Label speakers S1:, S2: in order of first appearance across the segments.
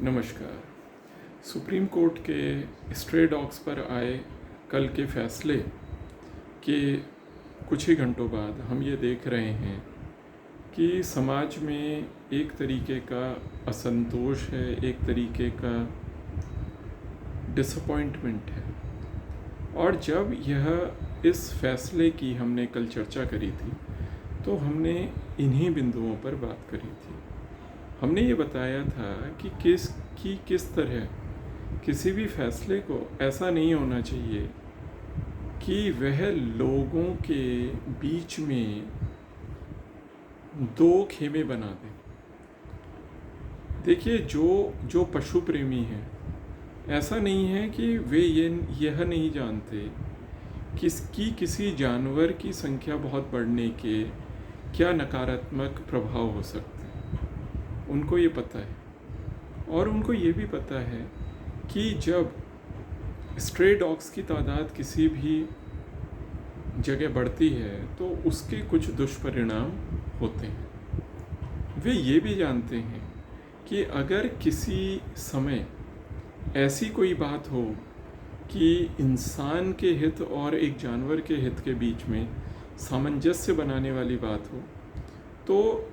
S1: नमस्कार। Supreme court के stray dogs पर आए कल के फैसले के कुछ ही घंटों बाद हम ये देख रहे हैं कि समाज में एक तरीके का असंतोष है, एक तरीके का डिसअपॉइंटमेंट है। और जब यह इस फैसले की हमने कल चर्चा करी थी तो हमने इन्हीं बिंदुओं पर बात करी थी। हमने ये बताया था कि किस तरह किसी भी फैसले को ऐसा नहीं होना चाहिए कि वह लोगों के बीच में दो खेमे बना दे। देखिए, जो पशु प्रेमी हैं, ऐसा नहीं है कि वे यह नहीं जानते किसी जानवर की संख्या बहुत बढ़ने के क्या नकारात्मक प्रभाव हो सकते हैं। उनको ये पता है, और उनको ये भी पता है कि जब स्ट्रे डॉग्स की तादाद किसी भी जगह बढ़ती है तो उसके कुछ दुष्परिणाम होते हैं। वे ये भी जानते हैं कि अगर किसी समय ऐसी कोई बात हो कि इंसान के हित और एक जानवर के हित के बीच में सामंजस्य बनाने वाली बात हो, तो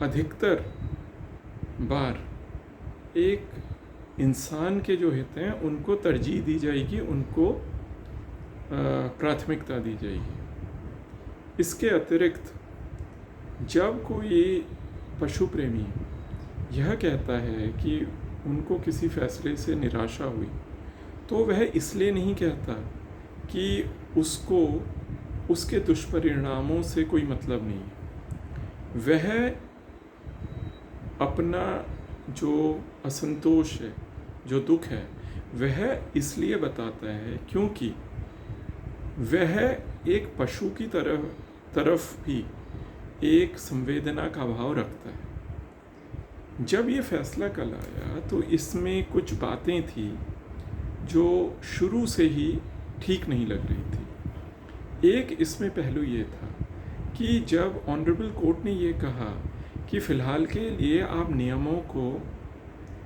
S1: अधिकतर बार एक इंसान के जो हित हैं उनको तरजीह दी जाएगी, उनको प्राथमिकता दी जाएगी। इसके अतिरिक्त जब कोई पशु प्रेमी यह कहता है कि उनको किसी फैसले से निराशा हुई, तो वह इसलिए नहीं कहता कि उसको उसके दुष्परिणामों से कोई मतलब नहीं है। वह अपना जो असंतोष है, जो दुख है, वह इसलिए बताता है क्योंकि वह एक पशु की तरफ भी एक संवेदना का भाव रखता है। जब ये फैसला कल आया तो इसमें कुछ बातें थी जो शुरू से ही ठीक नहीं लग रही थी। एक इसमें पहलू ये था कि जब ऑनरेबल कोर्ट ने ये कहा कि फ़िलहाल के लिए आप नियमों को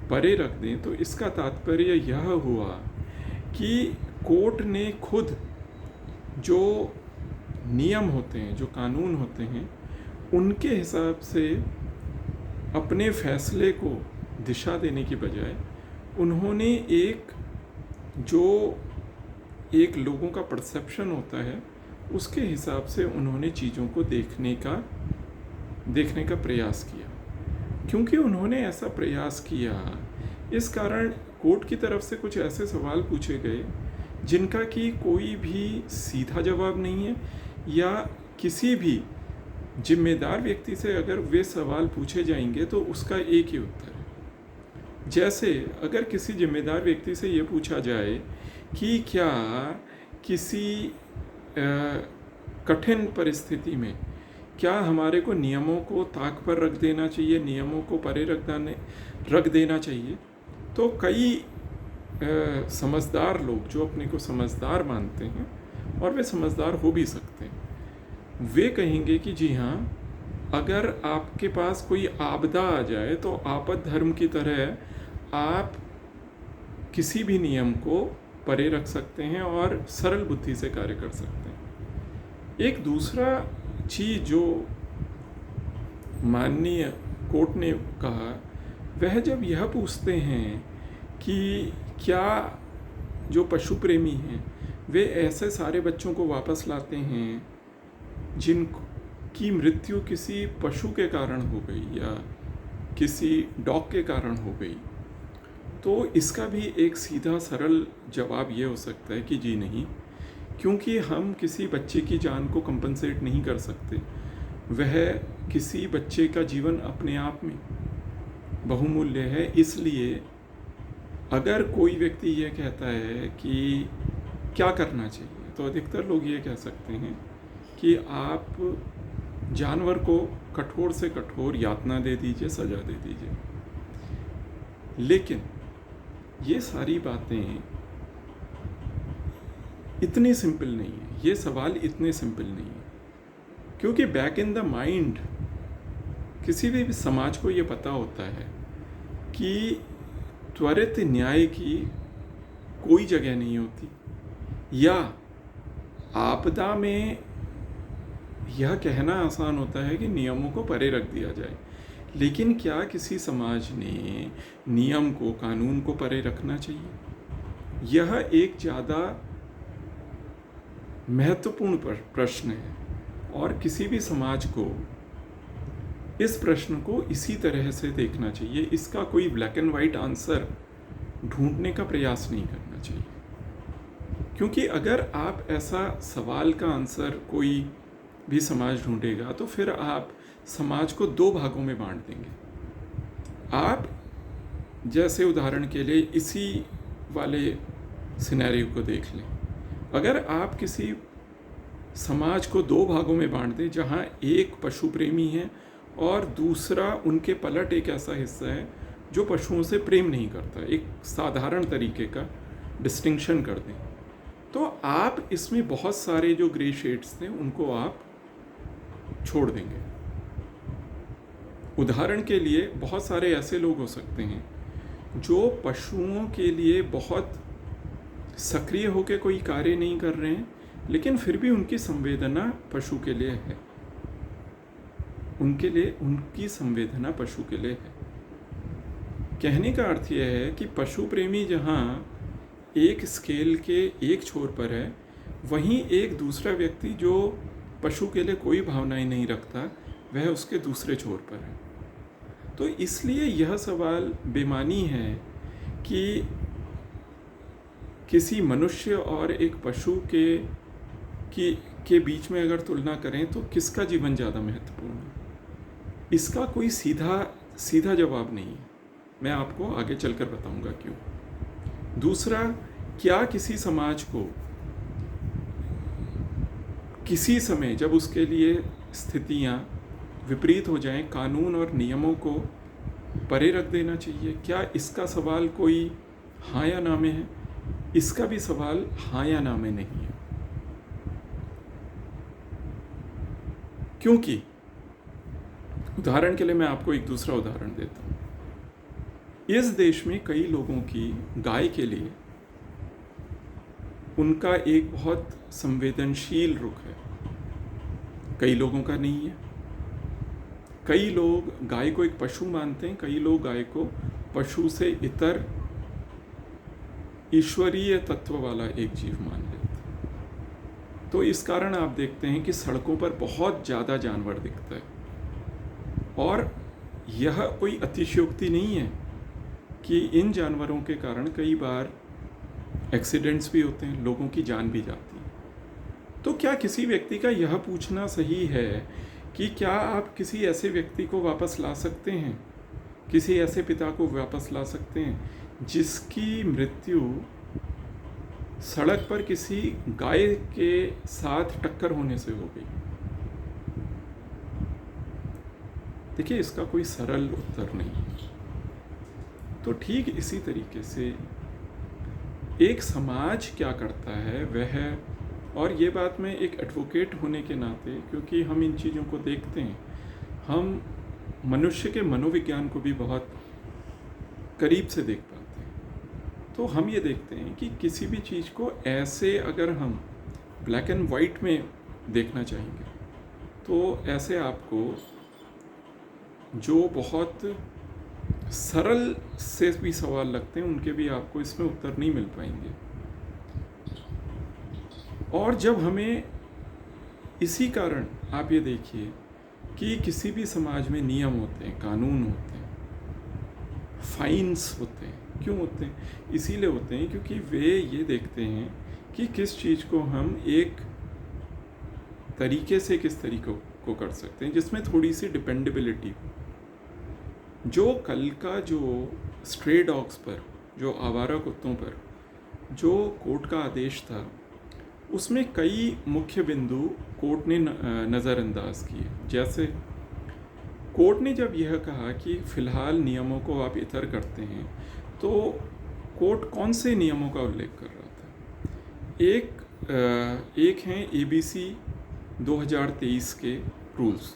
S1: परे रख दें, तो इसका तात्पर्य यह हुआ कि कोर्ट ने खुद जो नियम होते हैं, जो कानून होते हैं, उनके हिसाब से अपने फैसले को दिशा देने की बजाय उन्होंने एक लोगों का परसेप्शन होता है, उसके हिसाब से उन्होंने चीज़ों को देखने का प्रयास किया। क्योंकि उन्होंने ऐसा प्रयास किया, इस कारण कोर्ट की तरफ से कुछ ऐसे सवाल पूछे गए जिनका कि कोई भी सीधा जवाब नहीं है, या किसी भी जिम्मेदार व्यक्ति से अगर वे सवाल पूछे जाएंगे तो उसका एक ही उत्तर है। जैसे अगर किसी जिम्मेदार व्यक्ति से ये पूछा जाए कि क्या किसी कठिन परिस्थिति में क्या हमारे को नियमों को ताक पर रख देना चाहिए, नियमों को परे रख देना चाहिए, तो कई समझदार लोग जो अपने को समझदार मानते हैं, और वे समझदार हो भी सकते हैं, वे कहेंगे कि जी हाँ, अगर आपके पास कोई आपदा आ जाए तो आपद धर्म की तरह आप किसी भी नियम को परे रख सकते हैं और सरल बुद्धि से कार्य कर सकते हैं। एक दूसरा चीज़ जो माननीय कोर्ट ने कहा, वह जब यह पूछते हैं कि क्या जो पशु प्रेमी हैं वे ऐसे सारे बच्चों को वापस लाते हैं जिनकी मृत्यु किसी पशु के कारण हो गई या किसी डॉग के कारण हो गई, तो इसका भी एक सीधा सरल जवाब ये हो सकता है कि जी नहीं, क्योंकि हम किसी बच्चे की जान को कंपनसेट नहीं कर सकते। वह किसी बच्चे का जीवन अपने आप में बहुमूल्य है। इसलिए अगर कोई व्यक्ति ये कहता है कि क्या करना चाहिए, तो अधिकतर लोग ये कह सकते हैं कि आप जानवर को कठोर से कठोर यातना दे दीजिए, सज़ा दे दीजिए। लेकिन ये सारी बातें इतनी सिंपल नहीं है, ये सवाल इतने सिंपल नहीं है, क्योंकि बैक इन द माइंड किसी भी समाज को ये पता होता है कि त्वरित न्याय की कोई जगह नहीं होती, या आपदा में यह कहना आसान होता है कि नियमों को परे रख दिया जाए, लेकिन क्या किसी समाज ने नियम को, कानून को परे रखना चाहिए? यह एक ज़्यादा महत्वपूर्ण प्रश्न है, और किसी भी समाज को इस प्रश्न को इसी तरह से देखना चाहिए। इसका कोई ब्लैक एंड वाइट आंसर ढूंढने का प्रयास नहीं करना चाहिए, क्योंकि अगर आप ऐसा सवाल का आंसर कोई भी समाज ढूंढेगा तो फिर आप समाज को दो भागों में बांट देंगे। आप, जैसे उदाहरण के लिए इसी वाले सिनेरियो को देख लें, अगर आप किसी समाज को दो भागों में बांट दें जहां एक पशु प्रेमी है और दूसरा उनके पलट एक ऐसा हिस्सा है जो पशुओं से प्रेम नहीं करता, एक साधारण तरीके का डिस्टिंक्शन कर दें, तो आप इसमें बहुत सारे जो ग्रे शेड्स थे उनको आप छोड़ देंगे। उदाहरण के लिए बहुत सारे ऐसे लोग हो सकते हैं जो पशुओं के लिए बहुत सक्रिय होकर कोई कार्य नहीं कर रहे हैं, लेकिन फिर भी उनकी संवेदना पशु के लिए है, उनकी संवेदना पशु के लिए है। कहने का अर्थ यह है कि पशु प्रेमी जहाँ एक स्केल के एक छोर पर है, वहीं एक दूसरा व्यक्ति जो पशु के लिए कोई भावनाएं नहीं रखता, वह उसके दूसरे छोर पर है। तो इसलिए यह सवाल बेमानी है कि किसी मनुष्य और एक पशु के बीच में अगर तुलना करें तो किसका जीवन ज़्यादा महत्वपूर्ण है। इसका कोई सीधा जवाब नहीं है, मैं आपको आगे चलकर बताऊंगा क्यों। दूसरा, क्या किसी समाज को किसी समय जब उसके लिए स्थितियां विपरीत हो जाएं, कानून और नियमों को परे रख देना चाहिए? क्या इसका सवाल कोई हाँ या ना में है? इसका भी सवाल हाँ या ना में नहीं है, क्योंकि उदाहरण के लिए मैं आपको एक दूसरा उदाहरण देता हूँ। इस देश में कई लोगों की गाय के लिए उनका एक बहुत संवेदनशील रुख है, कई लोगों का नहीं है। कई लोग गाय को एक पशु मानते हैं, कई लोग गाय को पशु से इतर ईश्वरीय तत्व वाला एक जीव मान लेते हैं। तो इस कारण आप देखते हैं कि सड़कों पर बहुत ज़्यादा जानवर दिखता है, और यह कोई अतिशयोक्ति नहीं है कि इन जानवरों के कारण कई बार एक्सीडेंट्स भी होते हैं, लोगों की जान भी जाती है। तो क्या किसी व्यक्ति का यह पूछना सही है कि क्या आप किसी ऐसे व्यक्ति को वापस ला सकते हैं, किसी ऐसे पिता को वापस ला सकते हैं जिसकी मृत्यु सड़क पर किसी गाय के साथ टक्कर होने से हो गई? देखिए, इसका कोई सरल उत्तर नहीं है। तो ठीक इसी तरीके से एक समाज क्या करता है वह, और ये बात मैं एक एडवोकेट होने के नाते, क्योंकि हम इन चीज़ों को देखते हैं, हम मनुष्य के मनोविज्ञान को भी बहुत करीब से देख पाते हैं, तो हम ये देखते हैं कि किसी भी चीज़ को ऐसे अगर हम ब्लैक एंड वाइट में देखना चाहेंगे तो ऐसे आपको जो बहुत सरल से भी सवाल लगते हैं उनके भी आपको इसमें उत्तर नहीं मिल पाएंगे। और जब हमें इसी कारण आप ये देखिए कि किसी भी समाज में नियम होते हैं, कानून होते हैं, फाइन्स होते हैं। क्यों होते हैं? इसीलिए होते हैं क्योंकि वे ये देखते हैं कि किस चीज़ को हम एक तरीके से किस तरीके को कर सकते हैं जिसमें थोड़ी सी डिपेंडेबिलिटी हो। जो कल का जो स्ट्रे डॉग्स पर, जो आवारा कुत्तों पर जो कोर्ट का आदेश था, उसमें कई मुख्य बिंदु कोर्ट ने नज़रअंदाज किए। जैसे कोर्ट ने जब यह कहा कि फ़िलहाल नियमों को आप इतर करते हैं, तो कोर्ट कौन से नियमों का उल्लेख कर रहा था? एक हैं ABC 2023 के रूल्स,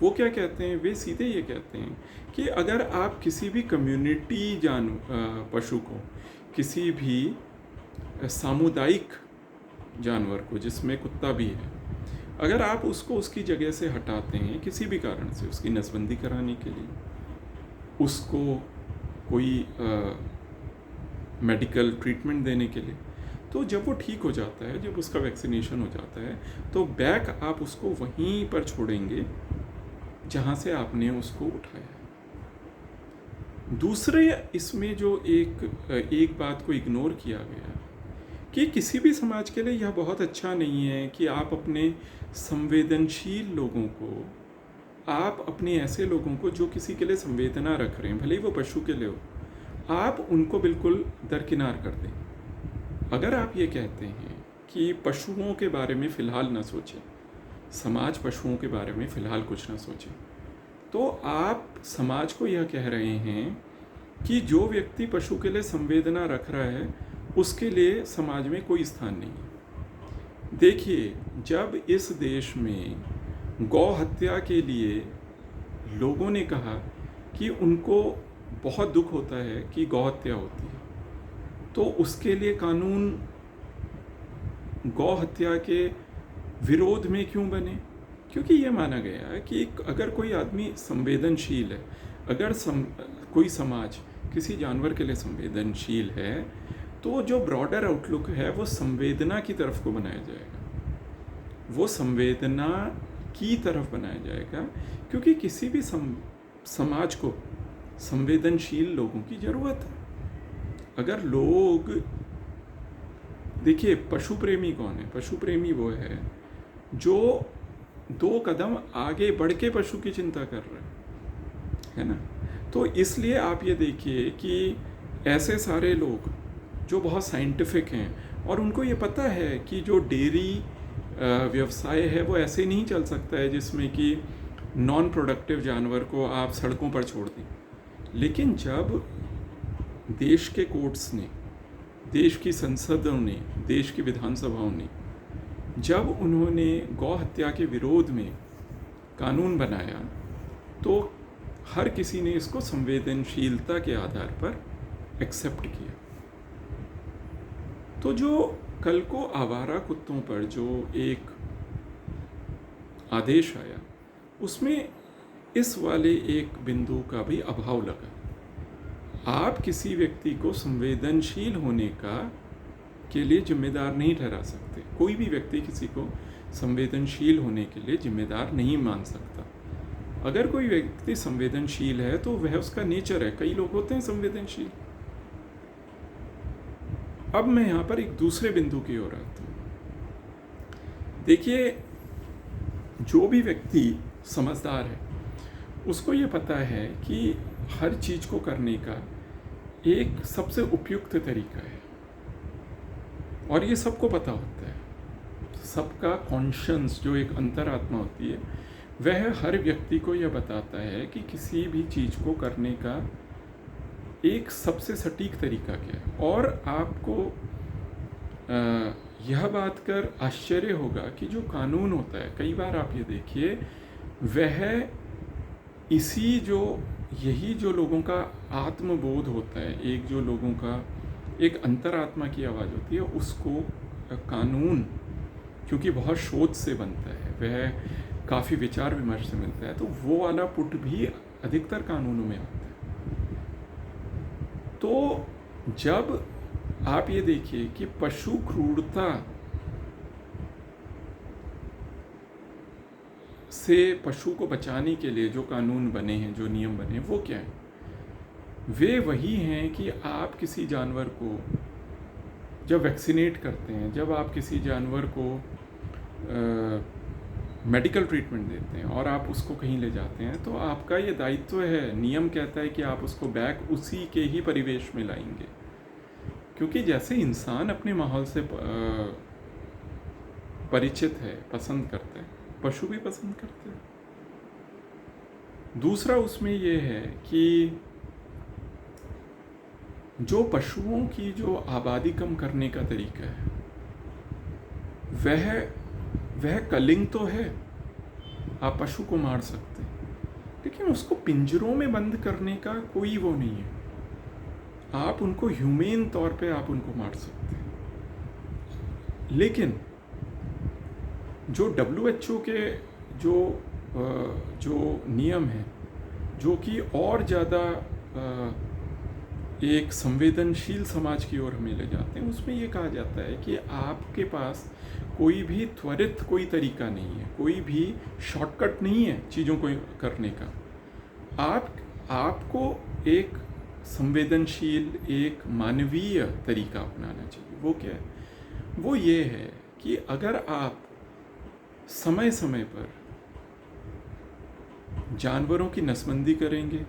S1: वो क्या कहते हैं, वे सीधे ये कहते हैं कि अगर आप किसी भी कम्युनिटी पशु को, किसी भी सामुदायिक जानवर को जिसमें कुत्ता भी है, अगर आप उसको उसकी जगह से हटाते हैं किसी भी कारण से, उसकी नसबंदी कराने के लिए, उसको कोई मेडिकल ट्रीटमेंट देने के लिए, तो जब वो ठीक हो जाता है, जब उसका वैक्सीनेशन हो जाता है, तो बैक आप उसको वहीं पर छोड़ेंगे जहाँ से आपने उसको उठाया। दूसरे इसमें जो एक बात को इग्नोर किया गया कि किसी भी समाज के लिए यह बहुत अच्छा नहीं है कि आप अपने संवेदनशील लोगों को, आप अपने ऐसे लोगों को जो किसी के लिए संवेदना रख रहे हैं, भले ही वो पशु के लिए हो, आप उनको बिल्कुल दरकिनार कर दें। अगर आप ये कहते हैं कि पशुओं के बारे में फ़िलहाल ना सोचें, समाज पशुओं के बारे में फ़िलहाल कुछ ना सोचें, तो आप समाज को यह कह रहे हैं कि जो व्यक्ति पशु के लिए संवेदना रख रहा है उसके लिए समाज में कोई स्थान नहीं है। देखिए, जब इस देश में गौ हत्या के लिए लोगों ने कहा कि उनको बहुत दुख होता है कि गौ हत्या होती है, तो उसके लिए कानून गौ हत्या के विरोध में क्यों बने? क्योंकि ये माना गया है कि अगर कोई आदमी संवेदनशील है, अगर कोई समाज किसी जानवर के लिए संवेदनशील है, तो जो ब्रॉडर आउटलुक है वो संवेदना की तरफ को बनाया जाएगा, वो संवेदना की तरफ बनाया जाएगा, क्योंकि किसी भी समाज को संवेदनशील लोगों की ज़रूरत है। अगर लोग, देखिए, पशु प्रेमी कौन है? पशु प्रेमी वो है जो 2 कदम आगे बढ़ के पशु की चिंता कर रहे है ना। तो इसलिए आप ये देखिए कि ऐसे सारे लोग जो बहुत साइंटिफिक हैं और उनको ये पता है कि जो डेयरी व्यवसाय है वो ऐसे नहीं चल सकता है जिसमें कि नॉन प्रोडक्टिव जानवर को आप सड़कों पर छोड़ दें। लेकिन जब देश के कोर्ट्स ने, देश की संसदों ने, देश की विधानसभाओं ने, जब उन्होंने गौ हत्या के विरोध में कानून बनाया, तो हर किसी ने इसको संवेदनशीलता के आधार पर एक्सेप्ट किया। तो जो कल को आवारा कुत्तों पर जो एक आदेश आया, उसमें इस वाले एक बिंदु का भी अभाव लगा। आप किसी व्यक्ति को संवेदनशील होने के लिए जिम्मेदार नहीं ठहरा सकते। कोई भी व्यक्ति किसी को संवेदनशील होने के लिए जिम्मेदार नहीं मान सकता। अगर कोई व्यक्ति संवेदनशील है तो वह उसका नेचर है। कई लोग होते हैं संवेदनशील। अब मैं यहाँ पर एक दूसरे बिंदु की ओर आता हूँ। देखिए, जो भी व्यक्ति समझदार है उसको ये पता है कि हर चीज़ को करने का एक सबसे उपयुक्त तरीका है, और ये सबको पता होता है। सबका कॉन्शियंस, जो एक अंतरात्मा होती है, वह हर व्यक्ति को यह बताता है कि किसी भी चीज़ को करने का एक सबसे सटीक तरीका क्या है। और आपको यह बात कर आश्चर्य होगा कि जो कानून होता है, कई बार आप ये देखिए, वह यही जो लोगों का आत्मबोध होता है, एक जो लोगों का एक अंतरात्मा की आवाज़ होती है, उसको कानून, क्योंकि बहुत शोध से बनता है, वह काफ़ी विचार विमर्श से मिलता है, तो वो वाला पुट भी अधिकतर कानूनों में आता है। तो जब आप ये देखिए कि पशु क्रूरता से पशु को बचाने के लिए जो कानून बने हैं, जो नियम बने हैं, वो क्या है? वे वही हैं कि आप किसी जानवर को जब वैक्सीनेट करते हैं, जब आप किसी जानवर को मेडिकल ट्रीटमेंट देते हैं और आप उसको कहीं ले जाते हैं, तो आपका ये दायित्व है, नियम कहता है कि आप उसको बैक उसी के ही परिवेश में लाएंगे। क्योंकि जैसे इंसान अपने माहौल से परिचित है, पसंद करते हैं, पशु भी पसंद करते हैं। दूसरा उसमें ये है कि जो पशुओं की जो आबादी कम करने का तरीका है, वह कलिंग तो है, आप पशु को मार सकते हैं, लेकिन उसको पिंजरों में बंद करने का कोई वो नहीं है। आप उनको ह्यूमेन तौर पे आप उनको मार सकते हैं, लेकिन जो WHO के जो जो नियम हैं, जो कि और ज़्यादा एक संवेदनशील समाज की ओर हमें ले जाते हैं, उसमें ये कहा जाता है कि आपके पास कोई भी त्वरित कोई तरीका नहीं है, कोई भी शॉर्टकट नहीं है चीज़ों को करने का। आपको एक संवेदनशील, एक मानवीय तरीका अपनाना चाहिए। वो क्या है? वो ये है कि अगर आप समय समय पर जानवरों की नसबंदी करेंगे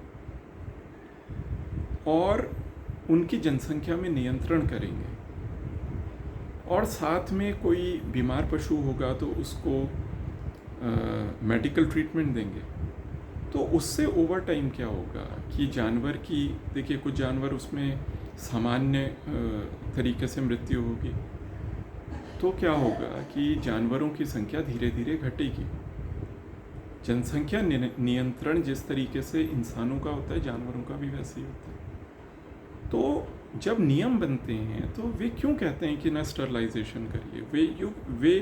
S1: और उनकी जनसंख्या में नियंत्रण करेंगे, और साथ में कोई बीमार पशु होगा तो उसको मेडिकल ट्रीटमेंट देंगे, तो उससे ओवर टाइम क्या होगा कि जानवर की, देखिए कुछ जानवर उसमें सामान्य तरीके से मृत्यु होगी, तो क्या होगा कि जानवरों की संख्या धीरे धीरे घटेगी। जनसंख्या नियंत्रण जिस तरीके से इंसानों का होता है, जानवरों का भी वैसे ही होता है। तो जब नियम बनते हैं तो वे क्यों कहते हैं कि ना स्टरलाइजेशन करिए? वे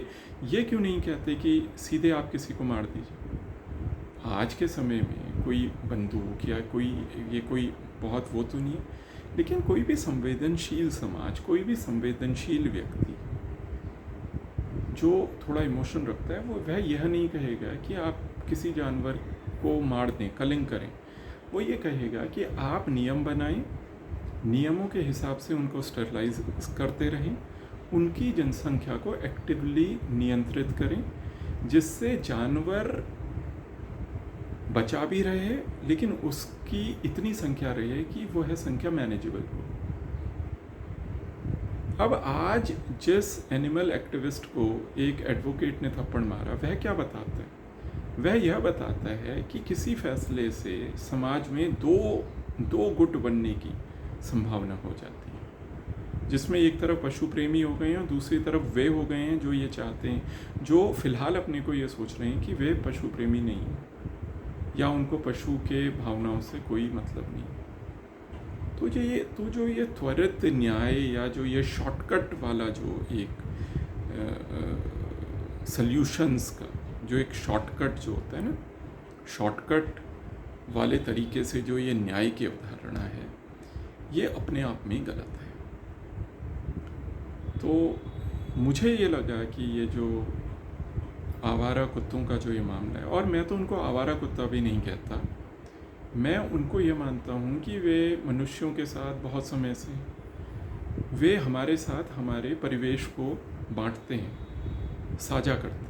S1: ये क्यों नहीं कहते कि सीधे आप किसी को मार दीजिए? आज के समय में कोई बंदूक या कोई बहुत वो तो नहीं है, लेकिन कोई भी संवेदनशील समाज, कोई भी संवेदनशील व्यक्ति जो थोड़ा इमोशन रखता है, वह यह नहीं कहेगा कि आप किसी जानवर को मार दें, कलिंग करें। वो ये कहेगा कि आप नियम बनाएं, नियमों के हिसाब से उनको स्टरलाइज करते रहें, उनकी जनसंख्या को एक्टिवली नियंत्रित करें, जिससे जानवर बचा भी रहे, लेकिन उसकी इतनी संख्या रहे कि वह संख्या मैनेजेबल हो। अब आज जिस एनिमल एक्टिविस्ट को एक एडवोकेट ने थप्पड़ मारा, वह क्या बताता है? वह यह बताता है कि किसी फैसले से समाज में दो गुट बनने की संभावना हो जाती है, जिसमें एक तरफ पशु प्रेमी हो गए हैं और दूसरी तरफ वे हो गए हैं जो ये चाहते हैं, जो फिलहाल अपने को ये सोच रहे हैं कि वे पशु प्रेमी नहीं हैं या उनको पशु के भावनाओं से कोई मतलब नहीं। तो जो ये त्वरित न्याय या जो ये शॉर्टकट वाला जो एक सल्यूशंस का जो एक शॉर्टकट जो होता है ना, शॉर्टकट वाले तरीके से जो ये न्याय की अवधारणा है, ये अपने आप में गलत है। तो मुझे ये लगा कि ये जो आवारा कुत्तों का जो ये मामला है, और मैं तो उनको आवारा कुत्ता भी नहीं कहता, मैं उनको ये मानता हूँ कि वे मनुष्यों के साथ बहुत समय से वे हमारे साथ हमारे परिवेश को बांटते हैं, साझा करते हैं।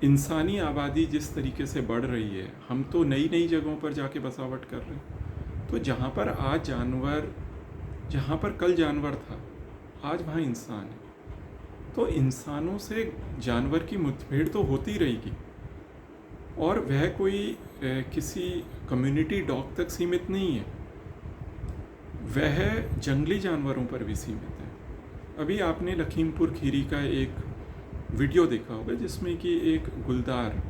S1: इंसानी आबादी जिस तरीके से बढ़ रही है, हम तो नई नई जगहों पर जाके बसावट कर रहे हैं। तो जहाँ पर कल जानवर था, आज वहाँ इंसान है। तो इंसानों से जानवर की मुठभेड़ तो होती रहेगी, और वह कोई किसी कम्युनिटी डॉग तक सीमित नहीं है, वह जंगली जानवरों पर भी सीमित है। अभी आपने लखीमपुर खीरी का एक वीडियो देखा होगा जिसमें कि एक गुलदार,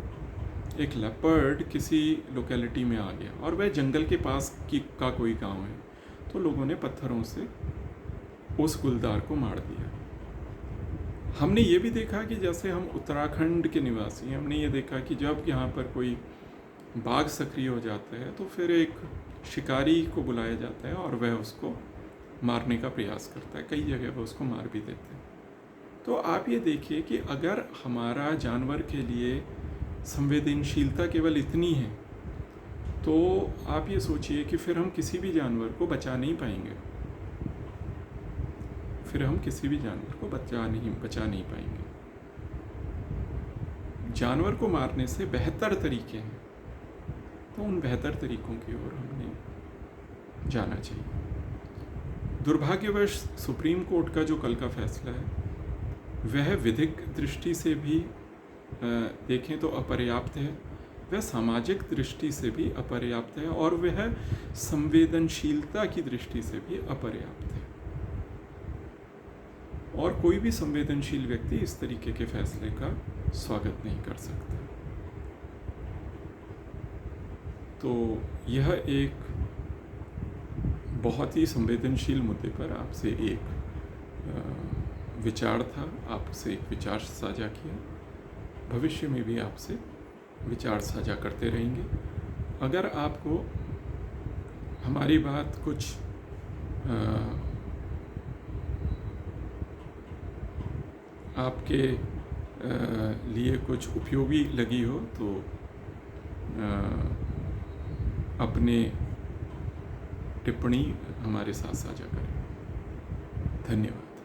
S1: एक लेपर्ड किसी लोकेलिटी में आ गया और वह जंगल के पास का कोई गांव है, तो लोगों ने पत्थरों से उस गुलदार को मार दिया। हमने ये भी देखा कि जैसे हम उत्तराखंड के निवासी हैं, हमने ये देखा कि जब यहाँ पर कोई बाघ सक्रिय हो जाता है तो फिर एक शिकारी को बुलाया जाता है और वह उसको मारने का प्रयास करता है। कई जगह वह उसको मार भी देते हैं। तो आप ये देखिए कि अगर हमारा जानवर के लिए संवेदनशीलता केवल इतनी है, तो आप ये सोचिए कि फिर हम किसी भी जानवर को बचा नहीं पाएंगे। बचा नहीं पाएंगे। जानवर को मारने से बेहतर तरीके हैं, तो उन बेहतर तरीकों की ओर हमने जाना चाहिए। दुर्भाग्यवश सुप्रीम कोर्ट का जो कल का फैसला है, वह विधिक दृष्टि से भी देखें तो अपर्याप्त है, वह सामाजिक दृष्टि से भी अपर्याप्त है, और वह संवेदनशीलता की दृष्टि से भी अपर्याप्त है। और कोई भी संवेदनशील व्यक्ति इस तरीके के फैसले का स्वागत नहीं कर सकता। तो यह एक बहुत ही संवेदनशील मुद्दे पर आपसे एक विचार था, आपसे एक विचार साझा किया। भविष्य में भी आपसे विचार साझा करते रहेंगे। अगर आपको हमारी बात कुछ आपके लिए कुछ उपयोगी लगी हो तो अपने टिप्पणी हमारे साथ साझा करें। धन्यवाद।